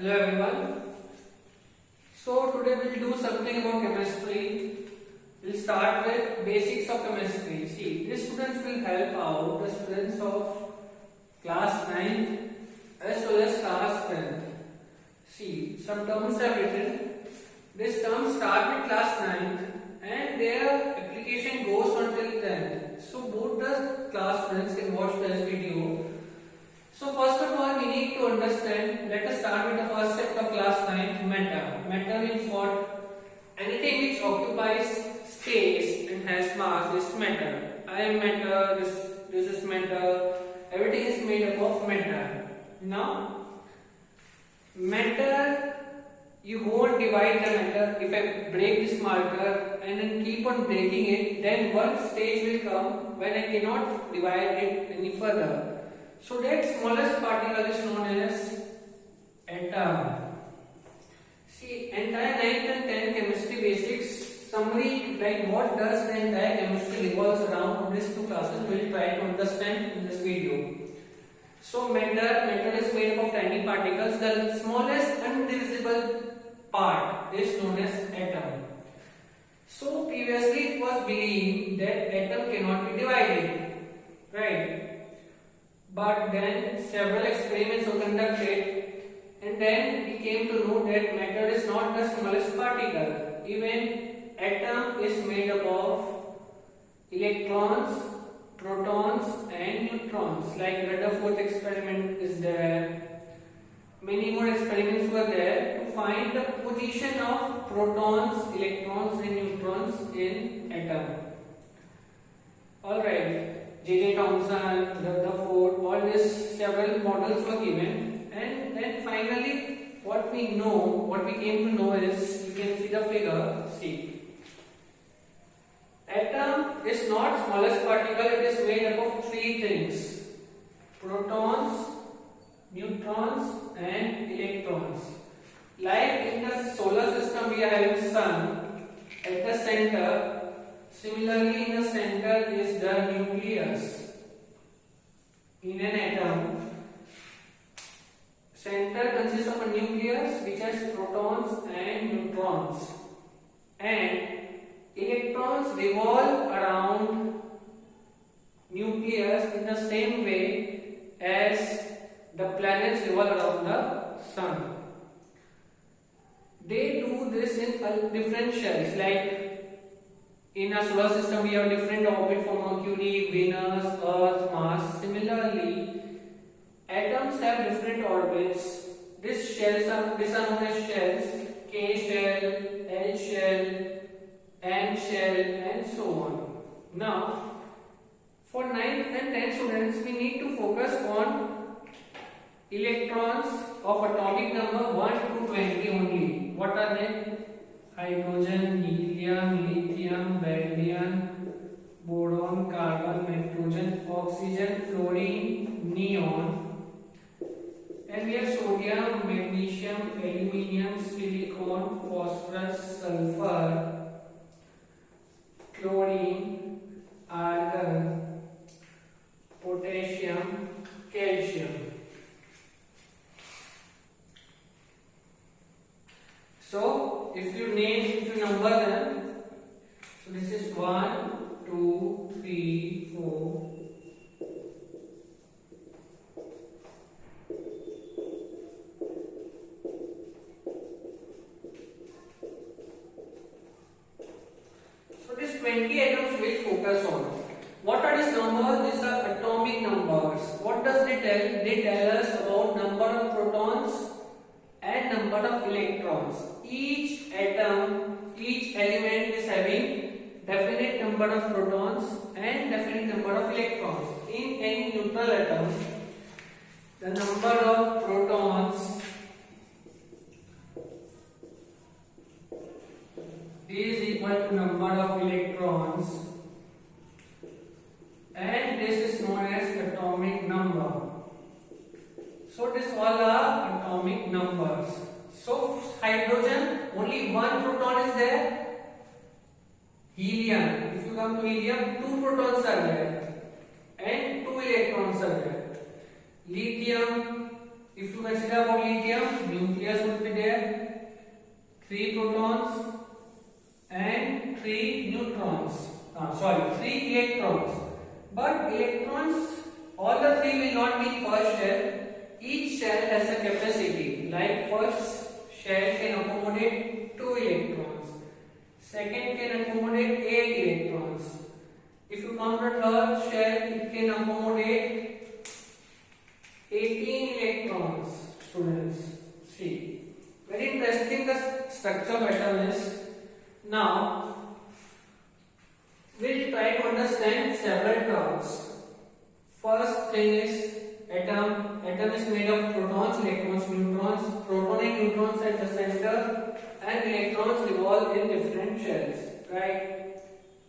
Hello everyone. So today we'll do something about chemistry. We'll start with basics of chemistry. See, these students will help out the students of class 9th as well as class 10th. See, some terms are written. These terms start with class 9th and their application goes until 10th. So both the class students can watch this video. So first of all, we need to understand, let us start with the first step of class 9, matter. Matter means what? Anything which occupies space and has mass is matter. I am matter, this is matter, everything is made up of matter. Now, matter, you won't divide the matter. If I break this marker and then keep on breaking it, then one stage will come when I cannot divide it any further. So that smallest particle is known as atom. See, entire 9th and 10th chemistry basics summary, like what does the entire chemistry revolves around of these two classes, we will try to understand in this video. So matter is made up of tiny particles. The smallest indivisible part is known as atom. So previously it was believed that atom cannot be divided, right? But then several experiments were conducted and then we came to know that matter is not the smallest particle. Even atom is made up of electrons, protons and neutrons. Like Rutherford experiment is there. Many more experiments were there to find the position of protons, electrons and neutrons in atom. Alright. J.J. Thomson, Rutherford, all these several models were given, and then finally what we came to know is, you can see the figure, see. Atom is not smallest particle, it is made up of three things: protons, neutrons and electrons. Like in the solar system we are having sun at the center. Similarly, in the center is the nucleus. In an atom, center consists of a nucleus which has protons and neutrons, and electrons revolve around nucleus in the same way as the planets revolve around the sun. They do this in different shells, like in our solar system we have different orbit for Mercury, Venus, Earth, Mars. Similarly, atoms have different orbits. These are known as shells: K shell, L shell, M shell and so on. Now, for 9th and 10th students, we need to focus on electrons of atomic number 1 to 20 only. What are they? Hydrogen, helium, lithium, beryllium, boron, carbon, nitrogen, oxygen, fluorine, neon, and we have sodium, magnesium, aluminium, silicon, phosphorus, sulfur, chlorine, argon, potassium, calcium. So, if you number them, so this is 1, 2, 3, 4. So these 20 atoms we'll focus on. What are these numbers? These are atomic numbers. What does they tell? They tell us about number of protons and number of electrons. Each atom, each element is having definite number of protons and definite number of electrons. In any neutral atom, the number of protons is equal to number of electrons, and this is known as atomic number. So this all are atomic numbers. So hydrogen, only one proton is there. Helium, if you come to helium, 2 protons are there and 2 electrons are there. Lithium, if you consider about lithium, nucleus would be there, 3 protons and 3 neutrons. 3 electrons. But electrons, all the 3 will not be in first shell. Each shell has a capacity. Like first shell can accommodate 2 electrons. Second can accommodate 8 electrons. If you count the third shell, it can accommodate 18 electrons. Students, see. Very interesting the structure of atom is. Now, we'll try to understand several terms. First thing is atom. Atom is made of protons, electrons, neutrons. Proton and neutrons at the center, and electrons revolve in different shells. Right?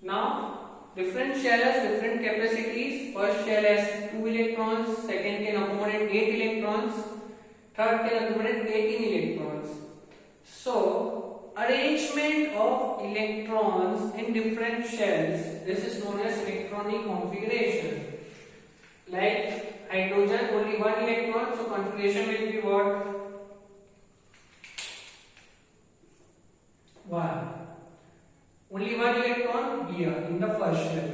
Now, different shell has different capacities. First shell has 2 electrons. Second can accommodate 8 electrons. Third can accommodate 18 electrons. So, arrangement of electrons in different shells. This is known as electronic configuration. Like hydrogen, only 1 electron, so configuration will be what? 1. Only 1 electron here in the first shell.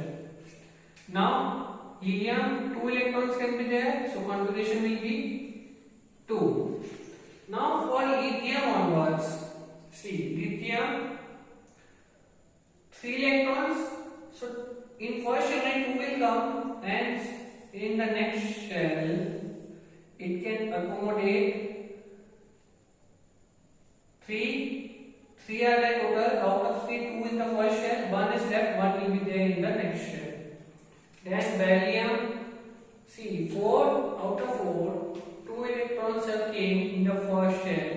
Now, helium, 2 electrons can be there, so configuration will be 2. Now, for lithium onwards, see, lithium, 3 electrons, so in first shell 2 will come, and in the next shell, it can accommodate 3. 3 are the total. Out of 3, 2 in the first shell, 1 is left, 1 will be there in the next shell. Then beryllium, see, 4 out of 4, 2 electrons have came in the first shell.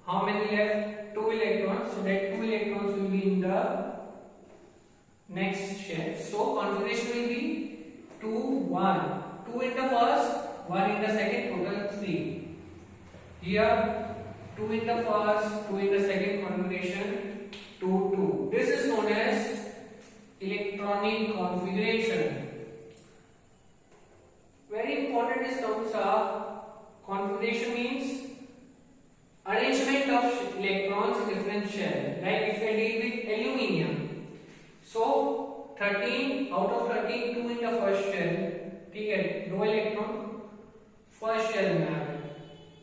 How many left? 2 electrons. So that 2 electrons will be in the next shell. So configuration will be 2, 1. 2 in the first, 1 in the second, total 3. Here 2 in the first, 2 in the second, configuration 2, 2. This is known as electronic configuration. Very important is terms are configuration means arrangement of electrons in different shells. Like if I deal with aluminium, so 13 out of 13, 2 in the first shell. ठीक है, 2 electron first shell में आ गए.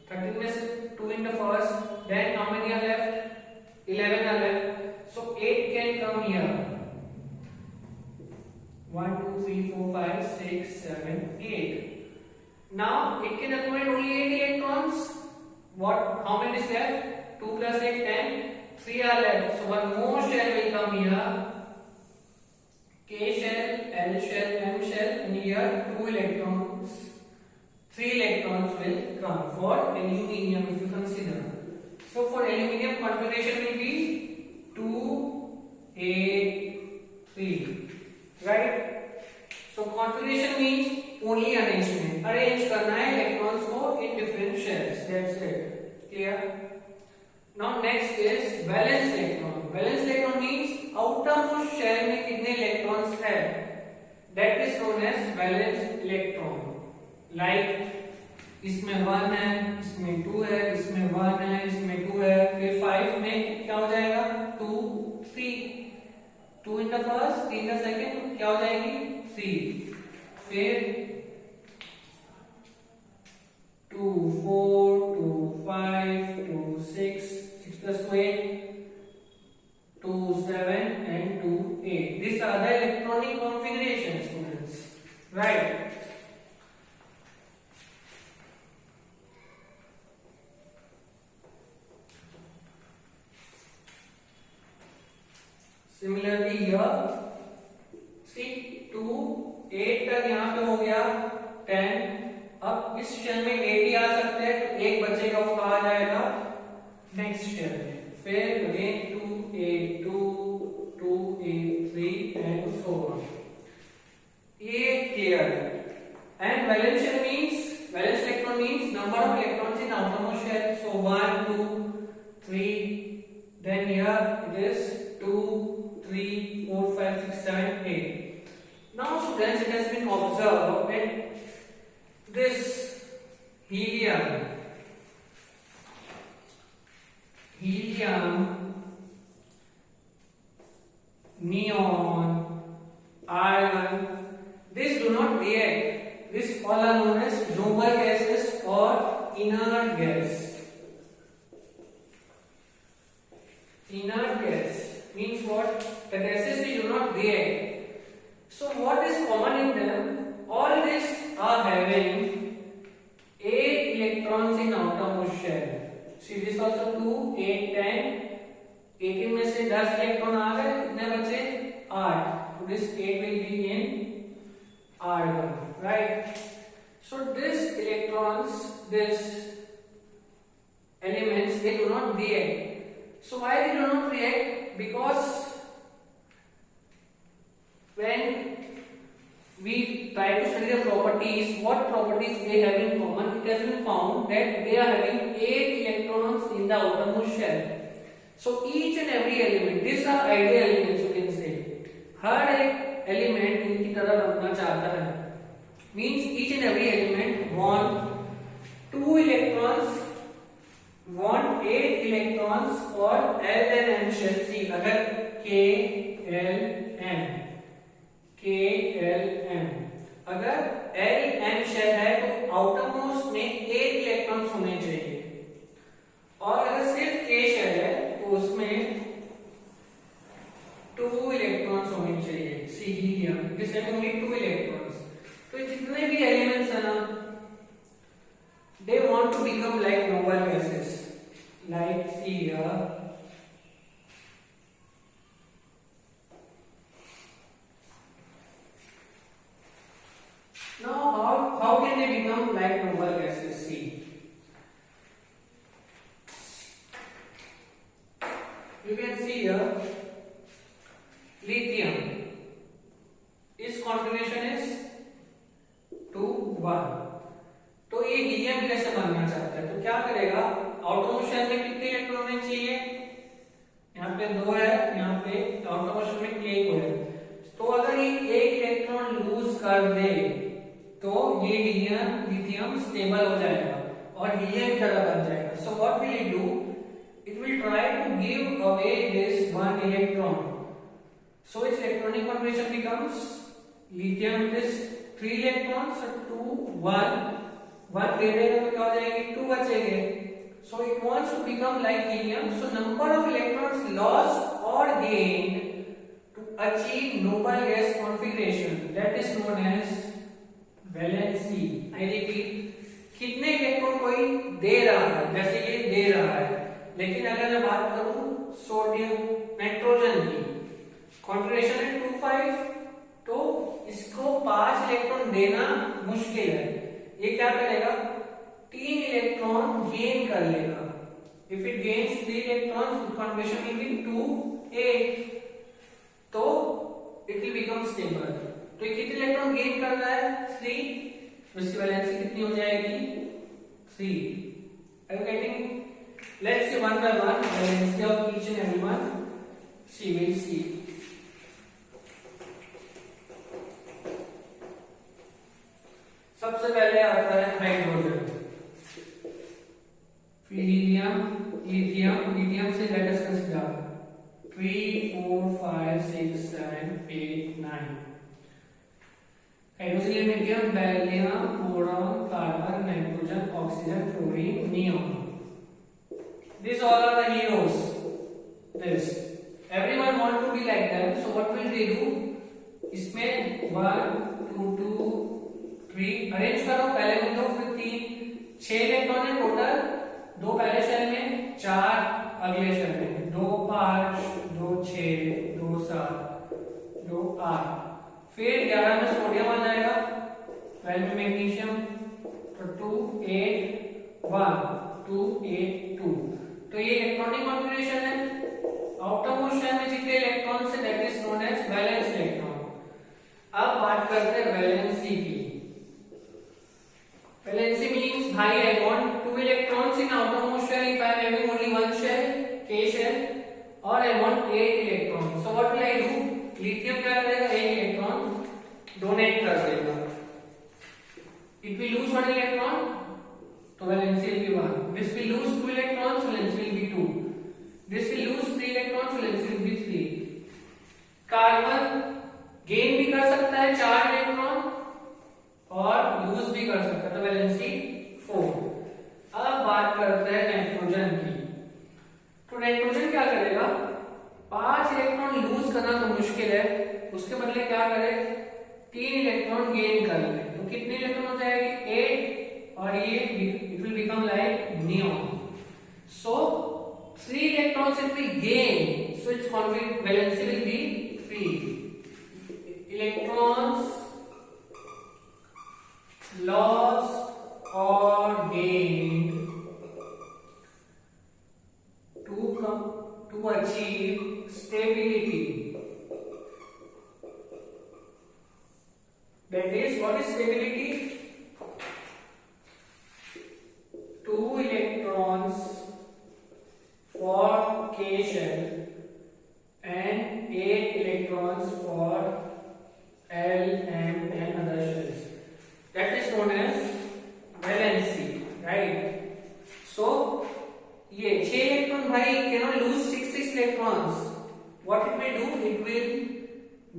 13 में से 2 in the first, then how many are left? 11 are left. So 8 can come here. 1, 2, 3, 4, 5, 6, 7, 8. Now it can accommodate only 8 electrons. What? How many is left? 2 plus 8, 10. 3 are left. So one more shell will come here. K shell, L shell, M shell, and here 2 electrons. 3 electrons will come for aluminium if you consider. So for aluminium configuration will be 2, 8, 3. Right? So configuration means only arrangement. Arrange करना है electrons को in different shells. That's it. Clear? Now next is valence electron. Valence electron means outermost shell में कितने electrons है. That is known as valence electron. Like इसमें 1 है, इसमें 2 है, इसमें 1 है, इसमें 2 है, फिर 5 में क्या हो जाएगा? 2, 3. 2 in the first, 3 in the second, क्या हो जाएगी? 3. फिर 2, 4, 2, 5, 2, 6, 6 plus 2, 8, 2, 7, and 2, 8. These are the electronic configurations, students. Right? Similarly here, see 2, 8 तक यहाँ पे हो गया 10. अब इस शेल में 8 ही आ सकते हैं, तो एक बचेगा, वो कहा जाएगा नेक्स्ट शेल में. फिर अगेन 2, 8, 2, 2, 8, 3 एंड सो ऑन. ये क्लियर है. And valence shell means, valence electron means number of electrons in outermost shell. So 1, 2, 3. Then here it is 2, 3, 4, 5, 6, 7, 8. Now students, it has been observed that this helium helium, neon, argon, these do not react. These all are known as noble gases or inert gas. Inert gas means what? The gases which do not react. So what is common in them? All these are having 8 electrons in outermost shell. See this also 2, 8, 10. 18 में से 10 electron आ गए, कितने बचे? 8. So this 8 will be in argon, right? So these electrons, these elements, they do not react. So why they do not react? Because when we try to study the properties, what properties they have in common, it has been found that they are having 8 electrons in the outermost shell. So each and every element, these are ideal elements you can say. हर एक element इनकी तरह बनना चाहता है. Means each and every element want 2 electrons, want 8 electrons for L and M shell. See अगर K L M अगर L M shell है तो आउटरमोस्ट में 8 इलेक्ट्रॉन्स होने चाहिए, और अगर सिर्फ K शेल है तो उसमें 2 इलेक्ट्रॉन्स होने चाहिए. See helium this have only 2 electrons. तो जितने भी एलिमेंट्स है ना, they want to become like noble gases, like see here. Now, how can they become like noble gases? See, you can see here lithium. Its configuration is 2 1. तो ये helium कैसे बनना चाहता है? तो क्या करेगा? आउटरमोस्ट शेल में कितने इलेक्ट्रॉन होने चाहिए? यहाँ पे 2 है, यहाँ पे आउटरमोस्ट में 1 है. तो अगर ये 1 इलेक्ट्रॉन लूज कर दे तो ये लिथियम स्टेबल हो जाएगा और हीलियम की तरह बन जाएगा. So what will it do? It will try to give away this 1 electron. So its electronic configuration becomes lithium with this 3 electrons, 2 1 1 दे देगा तो क्या हो जाएगी? 2 बचेंगे. So it wants to become like helium. So number of electrons lost और gained to achieve noble gas configuration, that is known as valency. I repeat, कितने electron कोई दे रहा है, जैसे ये दे रहा है, लेकिन अगर मैं बात करूं सोडियम नाइट्रोजन की, कॉन्फिगरेशन है 2 5, तो इसको 5 इलेक्ट्रॉन देना मुश्किल है. ये क्या करेगा? 3 इलेक्ट्रॉन गेन कर लेगा. If it gains 3 electron, configuration will be 2 8, तो इट विल बिकम स्टेबल. तो ये कितने इलेक्ट्रॉन गेन कर रहा है? 3. उसकी वैलेंसी कितनी हो जाएगी? 3. Are you getting? Let's see one by one valency of each and every one. See, we'll see. सबसे पहले आता है हाइड्रोजन, फिर हीलियम, लिथियम से let us consider 3 4 5 6 7 8 9. Hydrogen element क्या? Beryllium, boron, carbon, nitrogen, oxygen, fluorine, neon. These all are the heroes. This everyone want to be like them. So what will they do? इसमें 1 2 2 3 arrange करो. पहले में 2 फिर 3, 6 electron है total. 2 पहले shell में, 4 अगले शेल में, 2 5 2 6 2 7 2 8. फिर 11 में सोडियम आ जाएगा, 12 में मैग्नीशियम, तो 2 8 1 2 8 2. तो ये इलेक्ट्रॉनिक कॉन्फिगरेशन है. आउटरमोस्ट शेल में जितने इलेक्ट्रॉन्स है that is known as valence electron. अब बात करते हैं वैलेंसी की. वैलेंसी मींस भाई I want 2 electrons in outermost shell if I am having only 1 shell, K shell, और I want 8 electrons. So what will I do? Lithium क्या करेगा? 1 electron donate कर देगा. इट विल लूज 1 इलेक्ट्रॉन, तो valency will B 1. This will lose 2 electrons, valency will be 2. Lose करना तो मुश्किल है, उसके बदले क्या करे, 3 इलेक्ट्रॉन गेन कर ले, तो कितने इलेक्ट्रॉन हो जाएगी 8, और ये it will become like neon. So 3 electrons if we gain, so its valency will be 3. Electrons lost or gained to achieve stability. That is, what is stability? 2 electrons for K shell and 8 electrons for L, M and other shells. That is known as valency, right? So ये 6 electron भाई cannot lose 6 electrons. What it will do? It will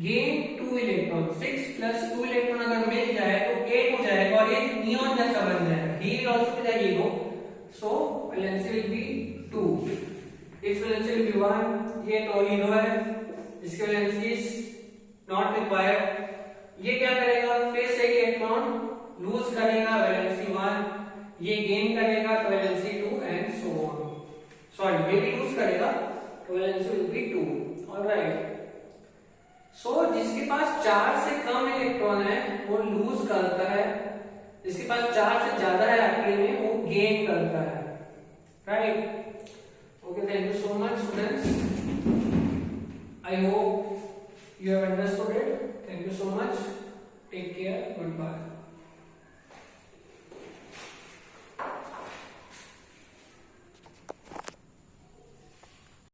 gain 2 electrons. 6 plus 2 electron अगर मिल जाए तो 8 हो जाएगा और ये neon जैसा बन जाएगा. He will also be the hero. So valency will be 2. Its valency will be 1. ये तो हीरो है, इसकी valency is not required. ये क्या करेगा, फिर से इलेक्ट्रॉन लूज करेगा, वैलेंसी 1, ये गेन करेगा तो valency 2 and so on. Sorry, ये भी लूज करेगा तो वैलेंसी विल बी 2. ऑलराइट. सो जिसके पास 4 से कम इलेक्ट्रॉन है वो लूज करता है, जिसके पास 4 से ज्यादा है आखिरी में वो गेन करता है. Right. Okay, thank you so much, students. I hope you have understood it. Thank you so much. Take care. Goodbye.